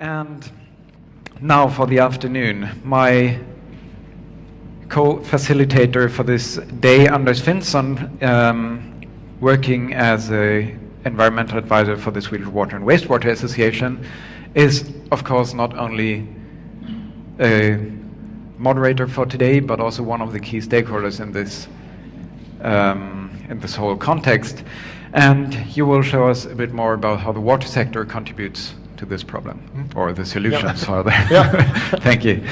And now for the afternoon, my co-facilitator for this day, Finnson, working as an environmental advisor for the Swedish Water and Wastewater Association, is of course not only a moderator for today, but also one of the key stakeholders in this whole context. And you will show us a bit more about how the water sector contributes to this problem, or the solutions are there. Yeah. Thank you.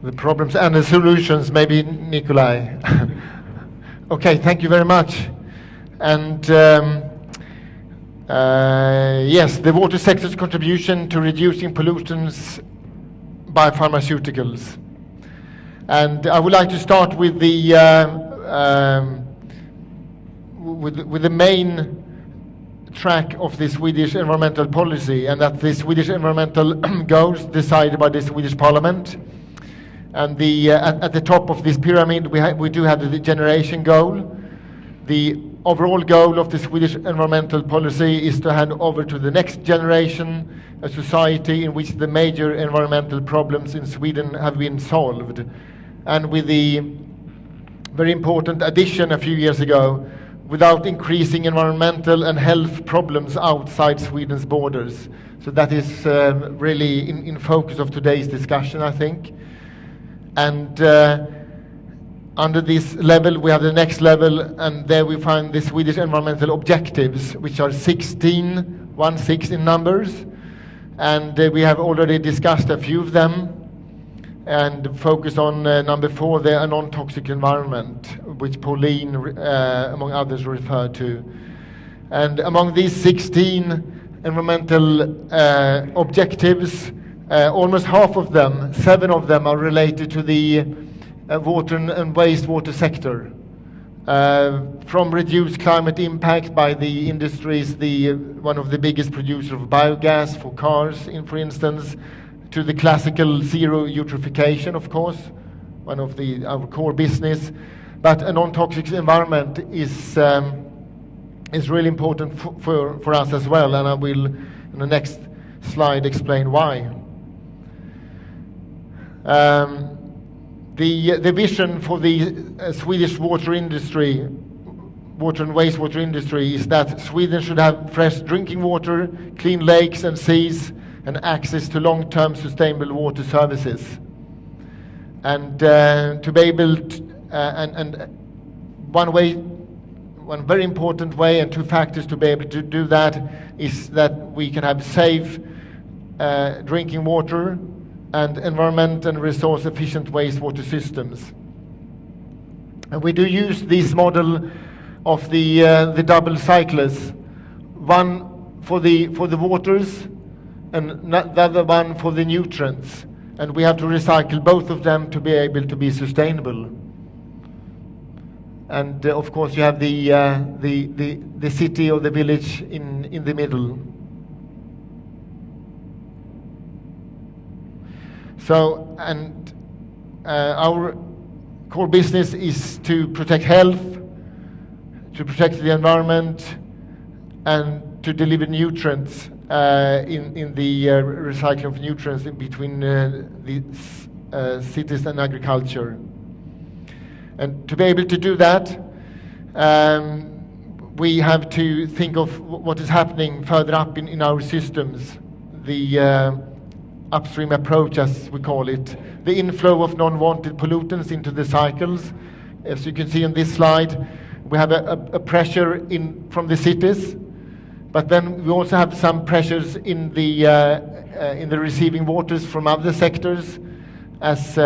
The problems and the solutions, maybe Nikolai. Okay, thank you very much. And yes, the water sector's contribution to reducing pollutants by pharmaceuticals. And I would like to start with the main track of the Swedish environmental policy, and that the Swedish environmental goals decided by the Swedish Parliament. And at the top of this pyramid, we do have the generation goal. The overall goal of the Swedish environmental policy is to hand over to the next generation a society in which the major environmental problems in Sweden have been solved. And with the very important addition a few years ago, without increasing environmental and health problems outside Sweden's borders. So that is really in focus of today's discussion, I think. And under this level, we have the next level, and there we find the Swedish environmental objectives, which are 16 in numbers. And we have already discussed a few of them, and focus on number 4, the non-toxic environment, which Pauline, among others, referred to. And among these 16 environmental objectives, almost half of them, 7 of them, are related to the water and wastewater sector. From reduced climate impact by the industries, one of the biggest producers of biogas for cars, for instance, to the classical zero eutrophication, of course, one of our core business. But a non-toxic environment is really important for us as well, and I will, in the next slide, explain why. The vision for the Swedish water industry, water and wastewater industry, is that Sweden should have fresh drinking water, clean lakes and seas, and access to long-term sustainable water services. And to be able to, and one very important way, and 2 factors to be able to do that, is that we can have safe drinking water and environment and resource efficient wastewater systems. And we do use this model of the double cyclers, one for the waters and the other one for the nutrients. And we have to recycle both of them to be able to be sustainable. And of course you have the city or the village in the middle. So, and our core business is to protect health, to protect the environment, and to deliver nutrients in the recycling of nutrients in between the cities and agriculture. And to be able to do that, we have to think of what is happening further up in our systems, the upstream approach, as we call it, the inflow of non-wanted pollutants into the cycles. As you can see on this slide, we have a pressure from the cities, but then we also have some pressures in the receiving waters from other sectors, as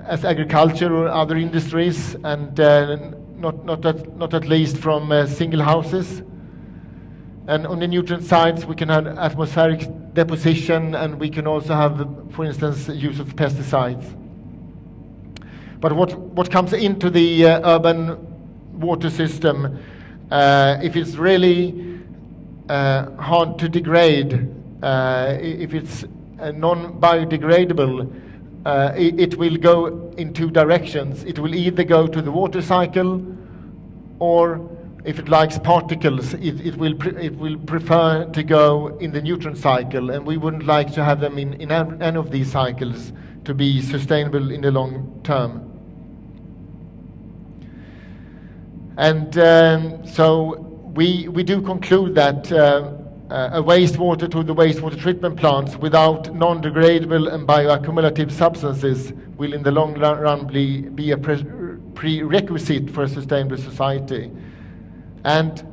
agriculture or other industries, and not at least from single houses. And on the nutrient sides, we can have atmospheric deposition, and we can also have, for instance, use of pesticides. But what comes into the urban water system, if it's really hard to degrade, if it's non-biodegradable, it will go in 2 directions. It will either go to the water cycle, or if it likes particles, it will prefer to go in the neutron cycle, and we wouldn't like to have them in any of these cycles to be sustainable in the long term. And so we do conclude that a wastewater to the wastewater treatment plants without non-degradable and bioaccumulative substances will in the long run be a prerequisite for a sustainable society. And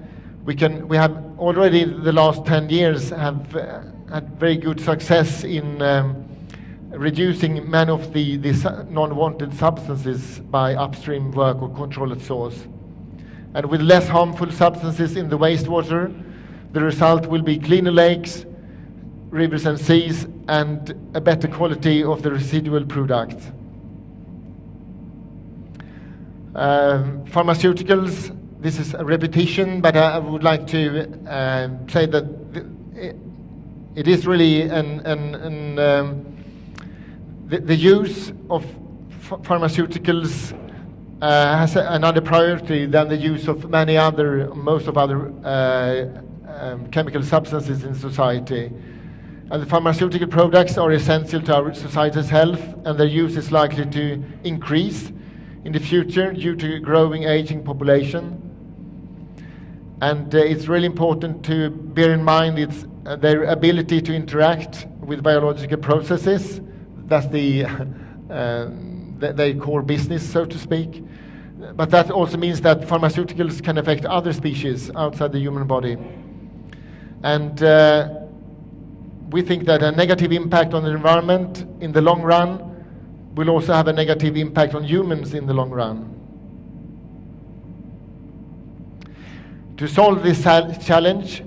we have already the last 10 years have had very good success in reducing many of the non-wanted substances by upstream work or control at source. And with less harmful substances in the wastewater, the result will be cleaner lakes, rivers and seas, and a better quality of the residual products. Pharmaceuticals, this is a repetition, but I would like to say that it is really the use of pharmaceuticals has another priority than the use of most of other chemical substances in society. And the pharmaceutical products are essential to our society's health, and their use is likely to increase in the future due to a growing aging population. And it's really important to bear in mind their ability to interact with biological processes. That's their core business, so to speak. But that also means that pharmaceuticals can affect other species outside the human body. And we think that a negative impact on the environment in the long run will also have a negative impact on humans in the long run. To solve this challenge,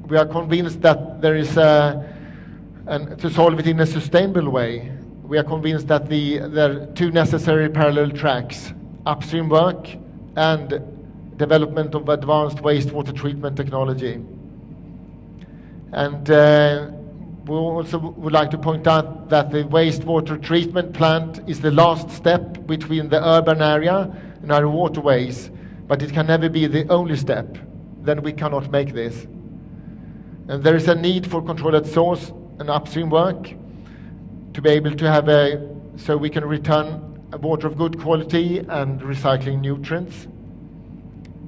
we are convinced that there is and to solve it in a sustainable way, we are convinced that there are two necessary parallel tracks: upstream work and development of advanced wastewater treatment technology. And we also would like to point out that the wastewater treatment plant is the last step between the urban area and our waterways, but it can never be the only step. Then we cannot make this. And there is a need for control at source and upstream work to be able to have so we can return water of good quality and recycling nutrients.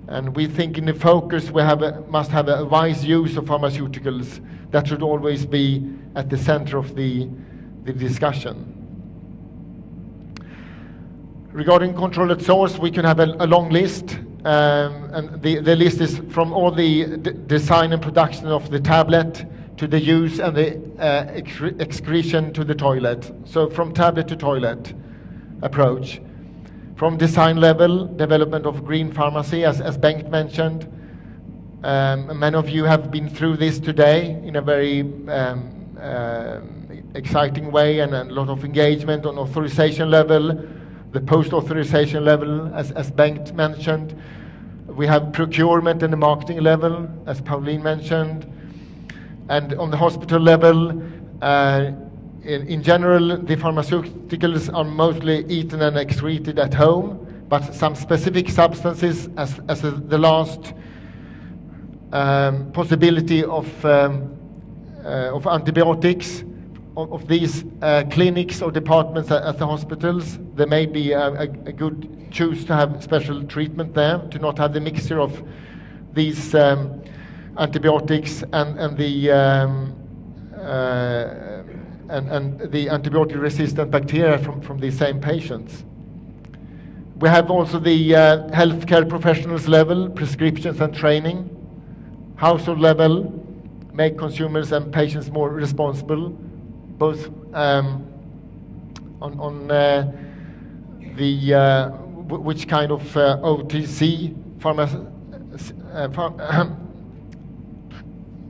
And we think in the focus we must have a wise use of pharmaceuticals. That should always be at the center of the discussion. Regarding control at source, we can have a long list. And the list is from all the design and production of the tablet to the use and the excretion to the toilet. So from tablet to toilet approach. From design level, development of green pharmacy, as Bengt mentioned. Many of you have been through this today in a very exciting way, and a lot of engagement on authorization level, the post-authorization level, as Bengt mentioned. We have procurement and the marketing level, as Pauline mentioned. And on the hospital level, in general, the pharmaceuticals are mostly eaten and excreted at home, but some specific substances as the last possibility of antibiotics of these clinics or departments at the hospitals, there may be a good choose to have special treatment there, to not have the mixture of these antibiotics and the antibiotic-resistant bacteria from these same patients. We have also the healthcare professionals level, prescriptions and training. Household level, make consumers and patients more responsible, both on which kind of OTC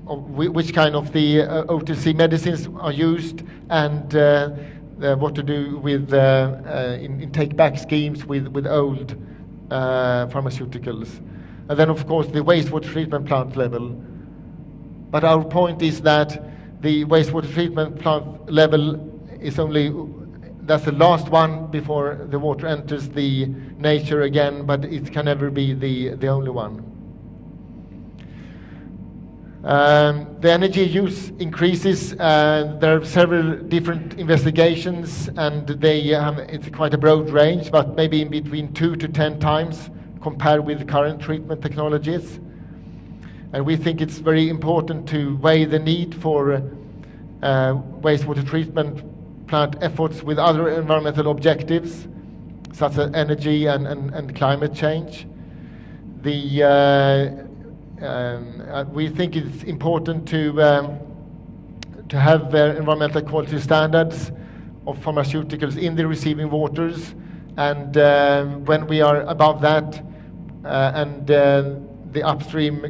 which kind of the OTC medicines are used, and what to do with in take-back schemes with old pharmaceuticals. And then, of course, the wastewater treatment plant level. But our point is that the wastewater treatment plant level is that's the last one before the water enters the nature again, but it can never be the only one. The energy use increases. There are several different investigations, and it's quite a broad range, but maybe in between 2 to 10 times compared with the current treatment technologies. And we think it's very important to weigh the need for wastewater treatment plant efforts with other environmental objectives, such as energy and climate change. We think it's important to have environmental quality standards of pharmaceuticals in the receiving waters, and when we are above that, and the upstream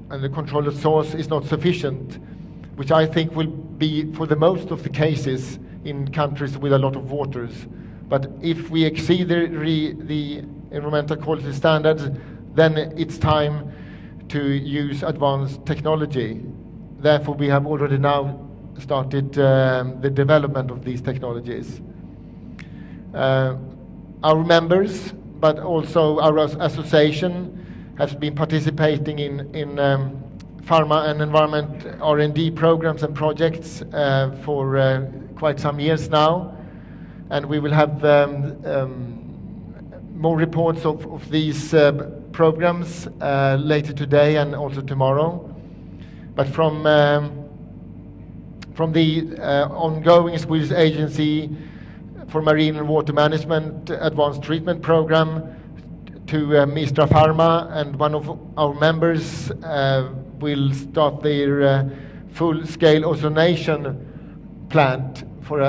and the control of source is not sufficient, which I think will be for the most of the cases in countries with a lot of waters. But if we exceed the environmental quality standards, then it's time to use advanced technology. Therefore, we have already now started the development of these technologies. Our members, but also our association, has been participating in pharma and environment R&D programs and projects for quite some years now, and we will have more reports of these programs later today and also tomorrow. But from the ongoing Swedish Agency for Marine and Water Management Advanced Treatment Program to Mistra Pharma, and one of our members will start their full-scale ozonation plant for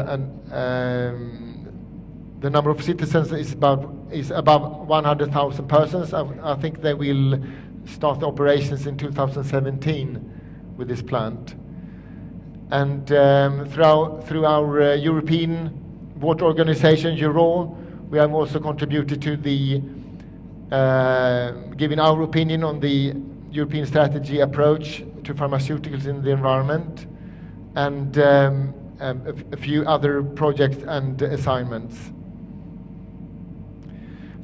the number of citizens is above 100,000 persons. I think they will start the operations in 2017 with this plant. And through our European water organization, Euro, we have also contributed to the giving our opinion on the European strategy approach to pharmaceuticals in the environment, and a few other projects and assignments.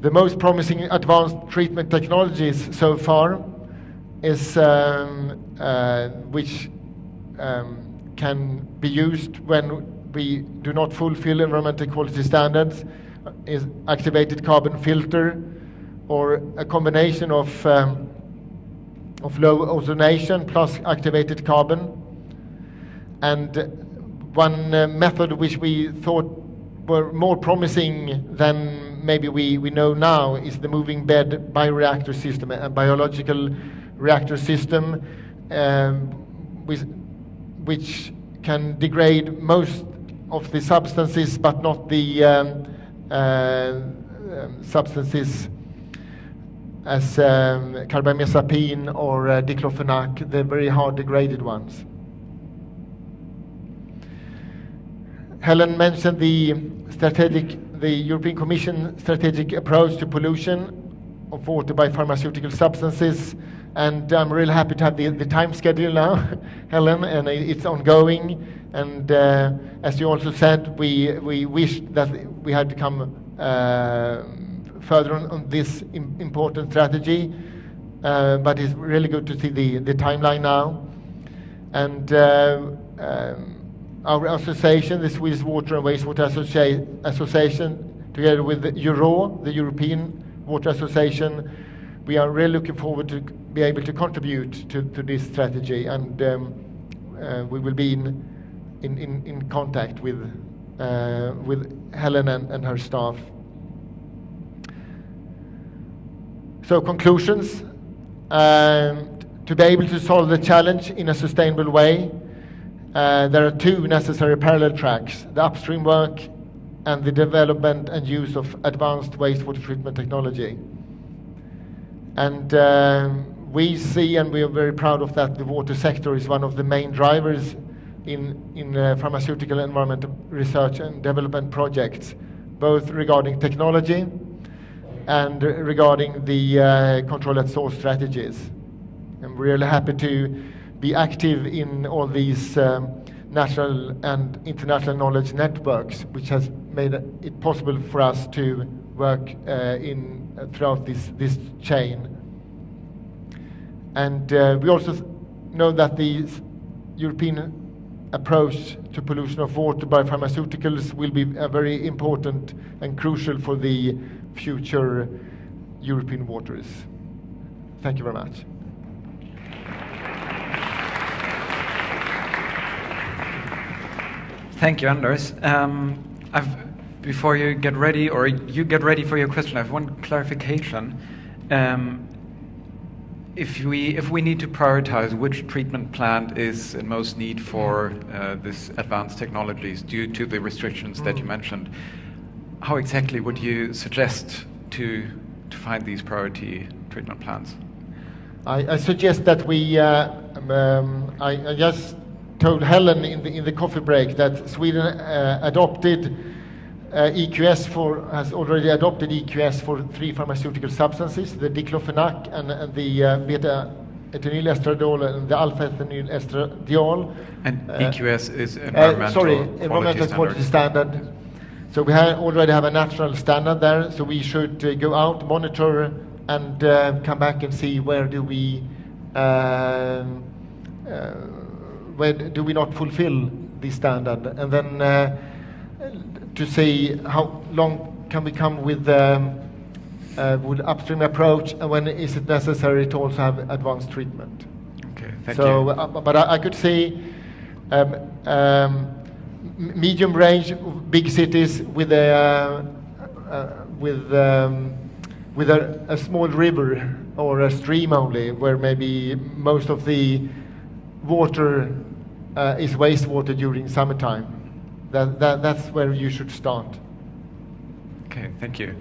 The most promising advanced treatment technologies so far is which can be used when we do not fulfill environmental quality standards is activated carbon filter, or a combination of low ozonation plus activated carbon. And one method which we thought were more promising than maybe we know now is the moving bed bioreactor system, a biological reactor system which can degrade most of the substances, but not the substances as carbamazepine or diclofenac, the very hard degraded ones. Helen mentioned the European Commission strategic approach to pollution of water by pharmaceutical substances, and I'm really happy to have the time schedule now, Helen, and it's ongoing. And as you also said, we wish that we had come further on this important strategy, but it's really good to see the timeline now. And our association, the Swedish Water and Wastewater Association, together with the Euro, the European Water Association, we are really looking forward to be able to contribute to this strategy, and we will be in contact with Helen and her staff. So conclusions, to be able to solve the challenge in a sustainable way, there are two necessary parallel tracks: the upstream work and the development and use of advanced wastewater treatment technology. And we see, and we are very proud of that, the water sector is one of the main drivers in pharmaceutical environmental research and development projects, both regarding technology and regarding the control at source strategies. I'm really happy to be active in all these national and international knowledge networks, which has made it possible for us to work throughout this chain. And we also know that the European approach to pollution of water by pharmaceuticals will be very important and crucial for the future European waters. Thank you very much. Thank you, Anders. Before you get ready, or you get ready for your question, I have one clarification. If we need to prioritize which treatment plant is in most need for this advanced technologies due to the restrictions that you mentioned, how exactly would you suggest to find these priority treatment plants? I suggest that we. I just told Helen in the coffee break that Sweden adopted has already adopted EQS for 3 pharmaceutical substances: the diclofenac and the beta-ethinyl estradiol and the alpha-ethinyl estradiol. And EQS is environmental quality standard. So we already have a national standard there. So we should go out, monitor, and come back and see where do we not fulfill the standard, and then to see how long can we come with upstream approach, and when is it necessary to also have advanced treatment. Okay, thank you. But I could see medium range, big cities with a small river or a stream only, where maybe most of the water is wastewater during summertime. That's where you should start. Okay, thank you.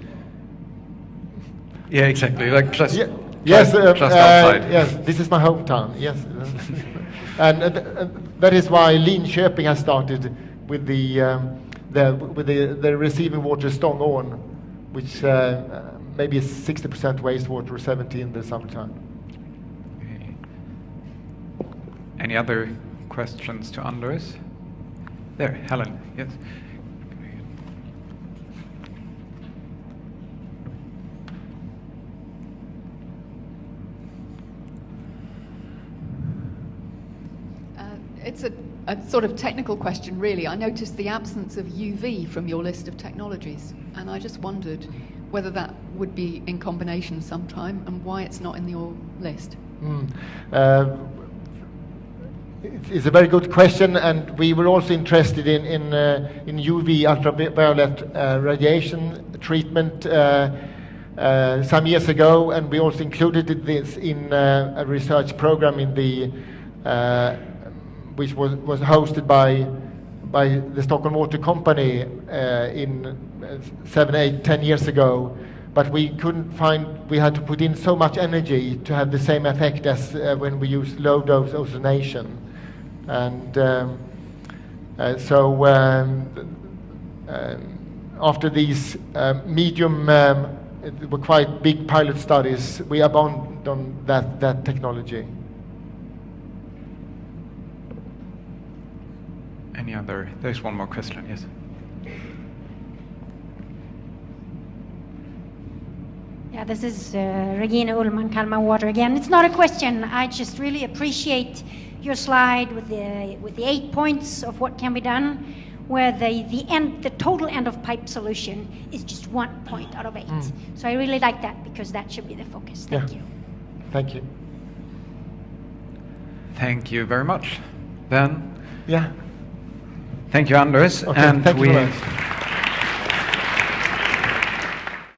Yeah, exactly. Like just yes, outside. yes. This is my hometown. Yes, and that is why Linköping has started with the receiving water Stångån, which maybe is 60% wastewater, or 70% in the summertime. Okay. Any other questions to Anders? There, Helen, yes. It's a sort of technical question, really. I noticed the absence of UV from your list of technologies, and I just wondered whether that would be in combination sometime, and why it's not in your list. It's a very good question, and we were also interested in UV, ultraviolet radiation treatment some years ago, and we also included this in a research program in the which was hosted by the Stockholm Water Company in 7, 8, 10 years ago. But we couldn't find, we had to put in so much energy to have the same effect as when we use low dose ozonation. And so after these medium, were quite big pilot studies, we abandoned that technology. Any other? There's one more question, yes. Yeah, this is Regina Ullman, Kalmar Water again. It's not a question. I just really appreciate your slide with the 8 points of what can be done, where the total end of pipe solution is just 1 point out of 8. So I really like that, because that should be the focus. Thank you. Thank you. Thank you very much. Then, yeah. Thank you, Anders. Okay, and thank you we very much.